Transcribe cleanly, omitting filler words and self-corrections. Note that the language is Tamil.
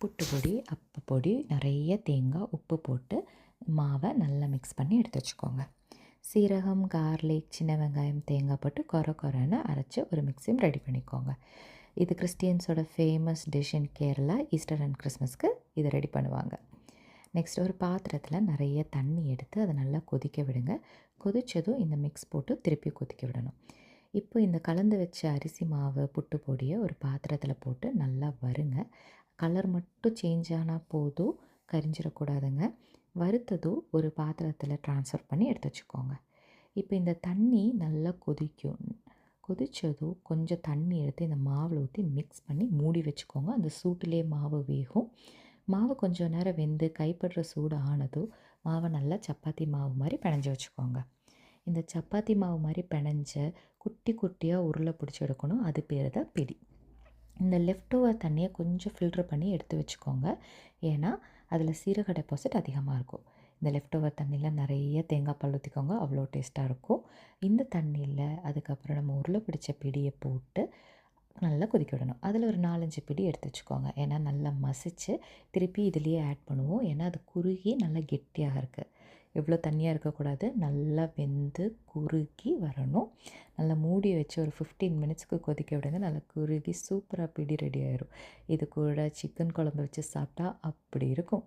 புட்டு பொடி, அப்ப பொடி, நிறைய தேங்காய், உப்பு போட்டு மாவை நல்லா மிக்ஸ் பண்ணி எடுத்து வச்சுக்கோங்க. சீரகம், கார்லிக், சின்ன வெங்காயம், தேங்காய் போட்டு கொரன்னு அரைச்சி ஒரு மிக்ஸியும் ரெடி பண்ணிக்கோங்க. இது கிறிஸ்டியன்ஸோட famous dish in Kerala. Easter and கிறிஸ்மஸ்க்கு இதை ரெடி பண்ணுவாங்க. நெக்ஸ்ட் ஒரு பாத்திரத்தில் நிறைய தண்ணி எடுத்து அதை நல்லா கொதிக்க விடுங்க. கொதித்ததும் இந்த மிக்ஸ் போட்டு திருப்பி கொதிக்க விடணும். இப்போ இந்த கலந்து வச்ச அரிசி மாவு, புட்டு பொடியை ஒரு பாத்திரத்தில் போட்டு நல்லா வறுங்க. கலர் மட்டும் சேஞ்ச் ஆனால் போதும், கரிஞ்சிடக்கூடாதுங்க. வறுத்ததும் ஒரு பாத்திரத்தில் ட்ரான்ஸ்ஃபர் பண்ணி எடுத்து வச்சுக்கோங்க. இப்போ இந்த தண்ணி நல்லா கொதிக்கும். கொதித்ததும் கொஞ்சம் தண்ணி எடுத்து இந்த மாவில் ஊற்றி மிக்ஸ் பண்ணி மூடி வச்சுக்கோங்க. அந்த சூட்டிலே மாவு வேகும். மாவு கொஞ்சம் நேரம் வெந்து கைப்படுற சூடு ஆனதும் மாவை நல்லா சப்பாத்தி மாவு மாதிரி பிணைஞ்சி வச்சுக்கோங்க. இந்த சப்பாத்தி மாவு மாதிரி பிணைஞ்ச குட்டி குட்டியாக உருளை பிடிச்சி எடுக்கணும். அது பேர் தான் பிடி. இந்த லெஃப்ட் ஓவர் தண்ணியை கொஞ்சம் ஃபில்ட்ரு பண்ணி எடுத்து வச்சுக்கோங்க. ஏன்னா அதில் சீரக டெபாசிட் அதிகமாக இருக்கும். இந்த லெஃப்ட் ஓவர் தண்ணியில் நிறைய தேங்காய் பால் ஊற்றிக்கோங்க, அவ்வளோ டேஸ்ட்டாக இருக்கும். இந்த தண்ணியில் அதுக்கப்புறம் நம்ம உருளை பிடிச்ச பிடியை போட்டு நல்லா கொதிக்க விடணும். அதில் ஒரு 4-5 பிடி எடுத்து வச்சுக்கோங்க. ஏன்னா நல்லா மசித்து திருப்பி இதுலேயே ஆட் பண்ணுவோம். ஏன்னா அது குறுகி நல்லா கெட்டியாக இருக்குது. எவ்வளோ தண்ணியாக இருக்கக்கூடாது, நல்லா வெந்து குறுகி வரணும். நல்லா மூடி வச்சு ஒரு 15 மினிட்ஸ்க்கு கொதிக்க விடுங்க. நல்லா குறுகி சூப்பராக பிடி ரெடி ஆயிடும். இது கூட சிக்கன் குழம்பு வச்சு சாப்பிட்டா அப்படி இருக்கும்.